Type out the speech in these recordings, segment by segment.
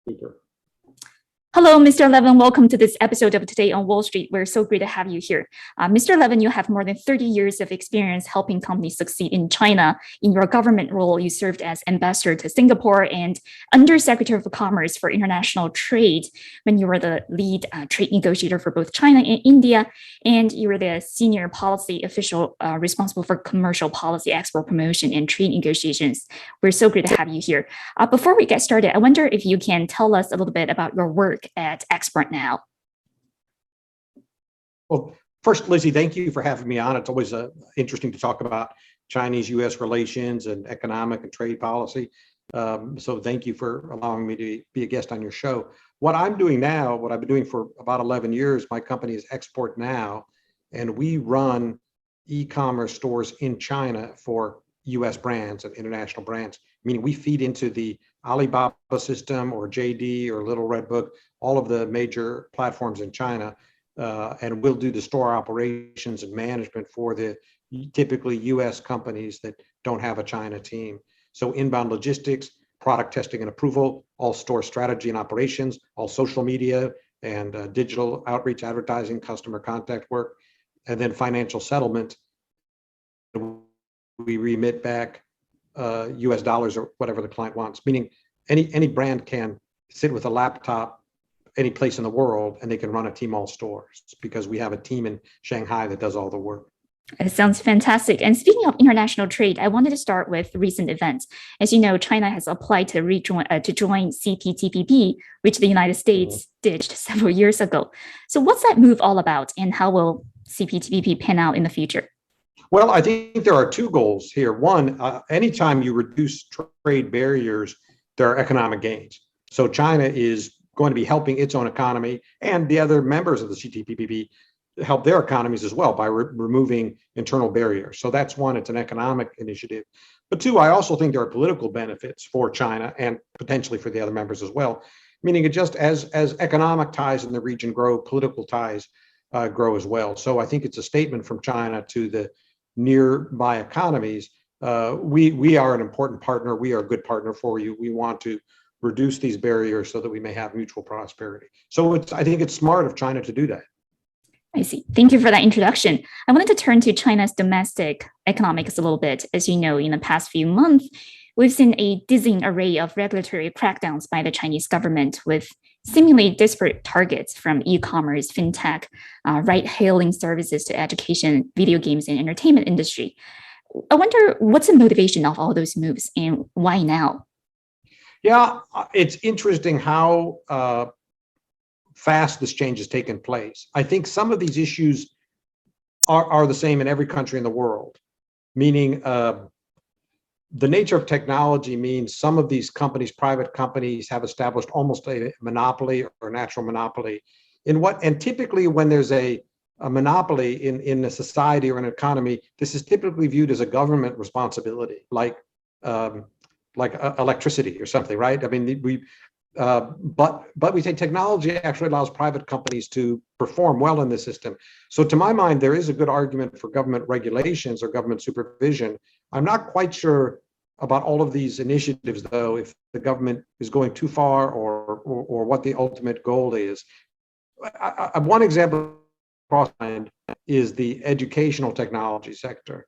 Super. Hello, Mr. Lavin. Welcome to this episode of Today on Wall Street. We're so great to have you here. Mr. Lavin, you have more than 30 years of experience helping companies succeed in China. In your government role, you served as ambassador to Singapore and Undersecretary of Commerce for International Trade when you were the lead trade negotiator for both China and India. And you were the senior policy official responsible for commercial policy, export promotion, and trade negotiations. We're so great to have you here. Before we get started, I wonder if you can tell us a little bit about your work at Export now. Well, first, Lizzie, thank you for having me on. It's always interesting to talk about Chinese-U.S. relations and economic and trade policy. So thank you for allowing me to be a guest on your show. What I'm doing now, what I've been doing for about 11 years, my company is Export Now, and we run e-commerce stores in China for U.S. brands and international brands, meaning we feed into the Alibaba system or JD or Little Red Book, all of the major platforms in China, and we'll do the store operations and management for the typically US companies that don't have a China team. So inbound logistics, product testing and approval, all store strategy and operations, all social media and digital outreach, advertising, customer contact work, and then financial settlement. We remit back US dollars or whatever the client wants, meaning any brand can sit with a laptop any place in the world and they can run a Tmall store because we have a team in Shanghai that does all the work. It sounds fantastic. And speaking of international trade, I wanted to start with recent events. As you know, China has applied to join CPTPP, which the United States ditched several years ago. So what's that move all about and how will CPTPP pan out in the future? Well, I think there are two goals here. One, anytime you reduce trade barriers, there are economic gains. So China is going to be helping its own economy and the other members of the CPTPP help their economies as well by removing internal barriers. So that's one, it's an economic initiative. But two, I also think there are political benefits for China and potentially for the other members as well, meaning it just as economic ties in the region grow, political ties grow as well. So I think it's a statement from China to the nearby economies. We are an important partner. We are a good partner for you. We want to reduce these barriers so that we may have mutual prosperity. So I think it's smart of China to do that. I see. Thank you for that introduction. I wanted to turn to China's domestic economics a little bit. As you know, in the past few months, we've seen a dizzying array of regulatory crackdowns by the Chinese government with seemingly disparate targets from e-commerce, fintech, ride-hailing services to education, video games, and entertainment industry. I wonder what's the motivation of all those moves and why now? Yeah, it's interesting how fast this change has taken place. I think some of these issues are the same in every country in the world, meaning the nature of technology means some of these companies, private companies, have established almost a monopoly or natural monopoly in what, and typically when there's a monopoly in a society or an economy, this is typically viewed as a government responsibility, like electricity or something, right? I mean, but we say technology actually allows private companies to perform well in the system. So to my mind, there is a good argument for government regulations or government supervision. I'm not quite sure about all of these initiatives, though, if the government is going too far or what the ultimate goal is. One example across mind is the educational technology sector.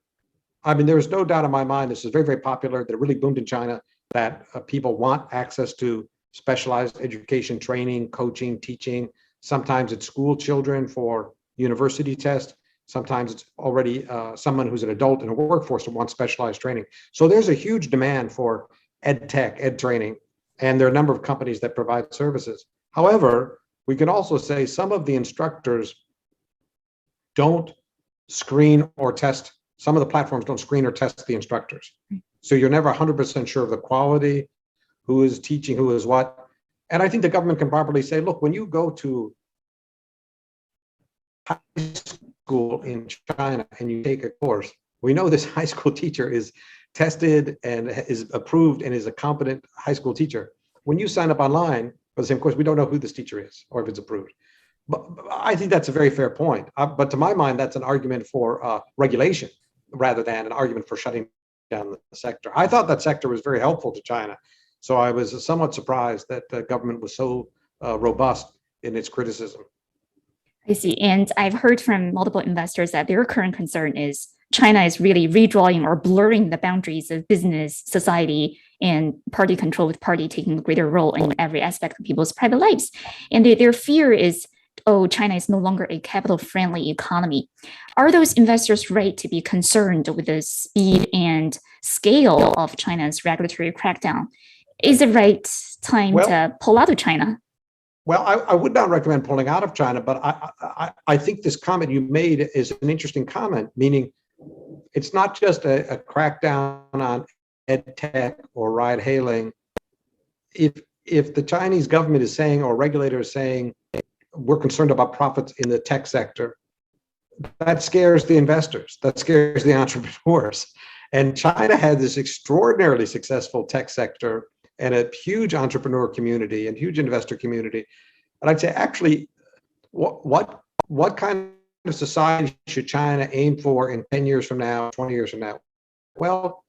I mean, there's no doubt in my mind, this is very, very popular, that it really boomed in China, that people want access to specialized education, training, coaching, teaching. Sometimes it's school children for university tests. Sometimes it's already someone who's an adult in a workforce that wants specialized training. So there's a huge demand for ed tech, ed training, and there are a number of companies that provide services. However, we can also say some of the instructors don't screen or test. Some of the platforms don't screen or test the instructors. So you're never 100% sure of the quality, who is teaching, who is what. And I think the government can properly say, look, when you go to high school in China and you take a course, we know this high school teacher is tested and is approved and is a competent high school teacher. When you sign up online for the same course, we don't know who this teacher is or if it's approved. But I think that's a very fair point. But to my mind, that's an argument for regulation rather than an argument for shutting down the sector. I thought that sector was very helpful to China. So I was somewhat surprised that the government was so robust in its criticism. I see. And I've heard from multiple investors that their current concern is China is really redrawing or blurring the boundaries of business, society, and party control, with party taking a greater role in every aspect of people's private lives. And their fear is, oh, China is no longer a capital-friendly economy. Are those investors right to be concerned with the speed and scale of China's regulatory crackdown? Is it right time to pull out of China? Well, I would not recommend pulling out of China, but I think this comment you made is an interesting comment, meaning it's not just a crackdown on ed tech or ride hailing. If the Chinese government is saying, or regulators saying, we're concerned about profits in the tech sector, that scares the investors, that scares the entrepreneurs. And China had this extraordinarily successful tech sector and a huge entrepreneur community and huge investor community. And I'd say, actually, what kind of society should China aim for in 10 years from now, 20 years from now? Well,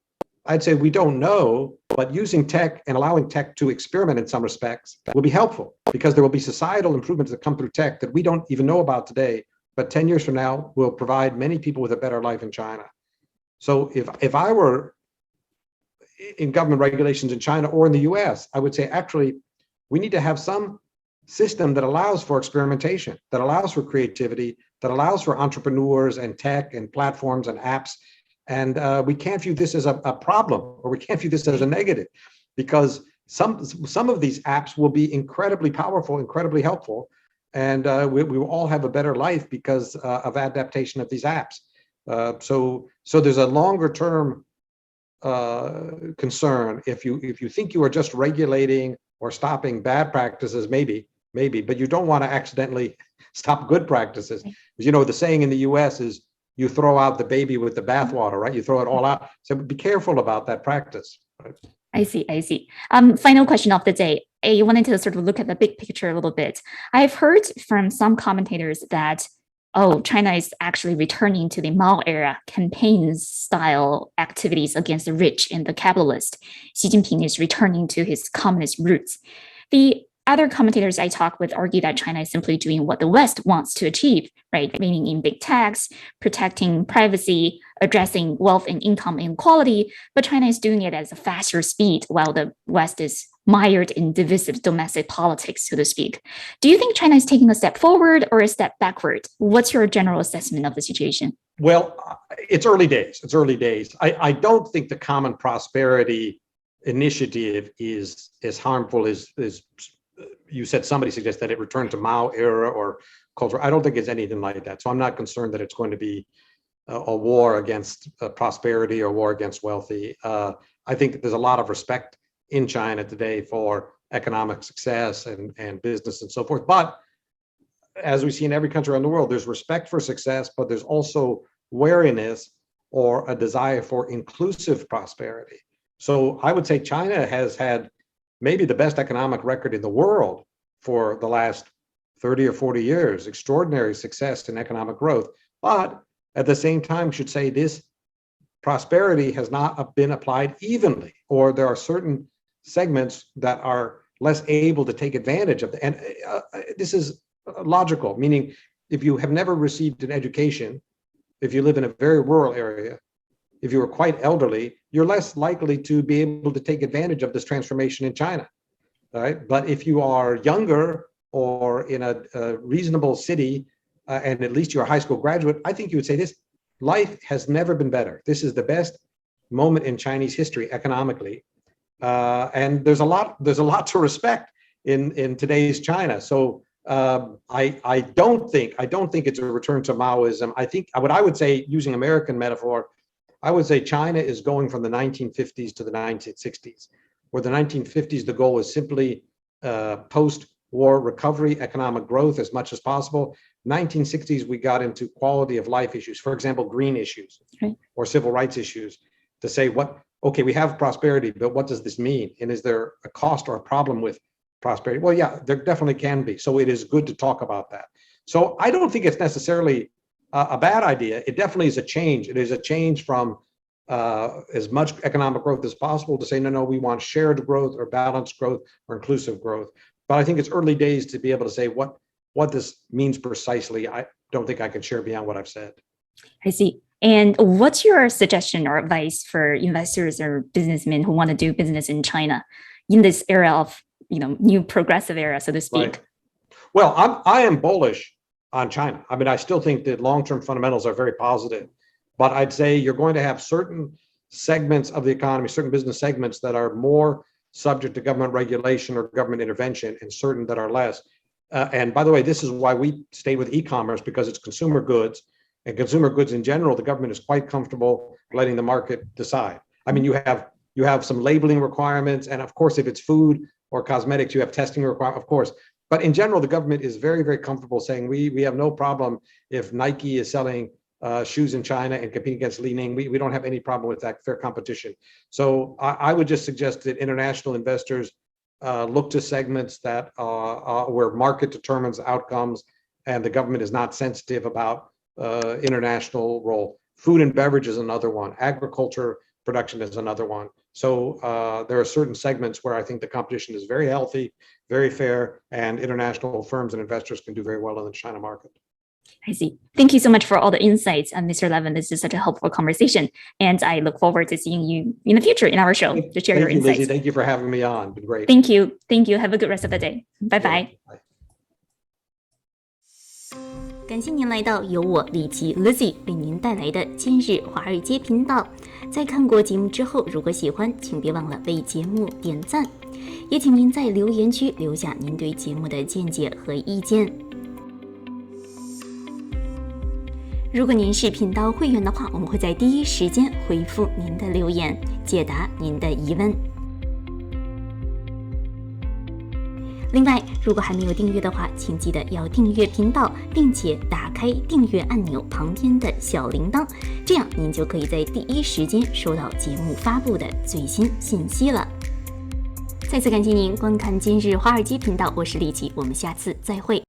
I'd say we don't know, but using tech and allowing tech to experiment in some respects will be helpful, because there will be societal improvements that come through tech that we don't even know about today, but 10 years from now will provide many people with a better life in China. So if I were in government regulations in China or in the US, I would say, actually, we need to have some system that allows for experimentation, that allows for creativity, that allows for entrepreneurs and tech and platforms and apps. And we can't view this as a problem, or we can't view this as a negative, because some of these apps will be incredibly powerful, incredibly helpful, and we will all have a better life because of adaptation of these apps. So there's a longer term concern. If you think you are just regulating or stopping bad practices, maybe, but you don't want to accidentally stop good practices. You know, the saying in the US is, you throw out the baby with the bathwater, right? You throw it all out. So be careful about that practice. Right? I see. Final question of the day. I wanted to sort of look at the big picture a little bit. I've heard from some commentators that, China is actually returning to the Mao era campaign style activities against the rich and the capitalist. Xi Jinping is returning to his communist roots. The other commentators I talk with argue that China is simply doing what the West wants to achieve, right? Meaning in big tax, protecting privacy, addressing wealth and income inequality, but China is doing it at a faster speed while the West is mired in divisive domestic politics, so to speak. Do you think China is taking a step forward or a step backward? What's your general assessment of the situation? Well, it's early days. I don't think the Common Prosperity Initiative is as harmful as you said. Somebody suggests that it returned to Mao era or culture. I don't think it's anything like that. So I'm not concerned that it's going to be a war against prosperity or war against wealthy. I think there's a lot of respect in China today for economic success and business and so forth. But as we see in every country around the world, there's respect for success, but there's also wariness or a desire for inclusive prosperity. So I would say China has had maybe the best economic record in the world for the last 30 or 40 years, extraordinary success in economic growth. But at the same time, should say this prosperity has not been applied evenly, or there are certain segments that are less able to take advantage of it. And this is logical, meaning if you have never received an education, if you live in a very rural area, if you are quite elderly, you're less likely to be able to take advantage of this transformation in China, right? But if you are younger or in a reasonable city, and at least you're a high school graduate, I think you would say this: life has never been better. This is the best moment in Chinese history economically, and there's a lot to respect in today's China. So I don't think it's a return to Maoism. I think what I would say, using American metaphor, I would say China is going from the 1950s to the 1960s, where the 1950s, the goal was simply post-war recovery, economic growth as much as possible. 1960s, we got into quality of life issues, for example, green issues or civil rights issues, to say okay, we have prosperity, but what does this mean? And is there a cost or a problem with prosperity? Well, yeah, there definitely can be. So it is good to talk about that. So I don't think it's necessarily a bad idea. It definitely is a change. It is a change from as much economic growth as possible, to say, no, we want shared growth or balanced growth or inclusive growth. But I think it's early days to be able to say what this means precisely. I don't think I can share beyond what I've said. I see. And what's your suggestion or advice for investors or businessmen who want to do business in China in this era of, new progressive era, so to speak? Right. Well, I am bullish on China. I mean, I still think that long-term fundamentals are very positive, but I'd say you're going to have certain segments of the economy, certain business segments that are more subject to government regulation or government intervention, and certain that are less. And by the way, this is why we stayed with e-commerce, because it's consumer goods, and consumer goods in general, the government is quite comfortable letting the market decide. I mean, you have some labeling requirements, and of course, if it's food or cosmetics, you have testing requirements, of course. But in general, the government is very, very comfortable saying we have no problem if Nike is selling shoes in China and competing against Li Ning. We don't have any problem with that, fair competition. So I would just suggest that international investors look to segments that where market determines outcomes and the government is not sensitive about international role. Food and beverage is another one. Agriculture production is another one. So there are certain segments where I think the competition is very healthy, very fair, and international firms and investors can do very well in the China market. I see. Thank you so much for all the insights, Mr. Lavin. This is such a helpful conversation, and I look forward to seeing you in the future in our show to share your insights. Lizzie, thank you for having me on. It's been great. Thank you. Thank you. Have a good rest of the day. Bye bye. Bye. 感谢您来到由我李琦 Lizzi 为您带来的今日华尔街频道。在看过节目之后，如果喜欢，请别忘了为节目点赞，也请您在留言区留下您对节目的见解和意见。如果您是频道会员的话，我们会在第一时间回复您的留言，解答您的疑问。另外，如果还没有订阅的话，请记得要订阅频道，并且打开订阅按钮旁边的小铃铛，这样您就可以在第一时间收到节目发布的最新信息了。再次感谢您观看今日华尔街频道，我是李琦，我们下次再会。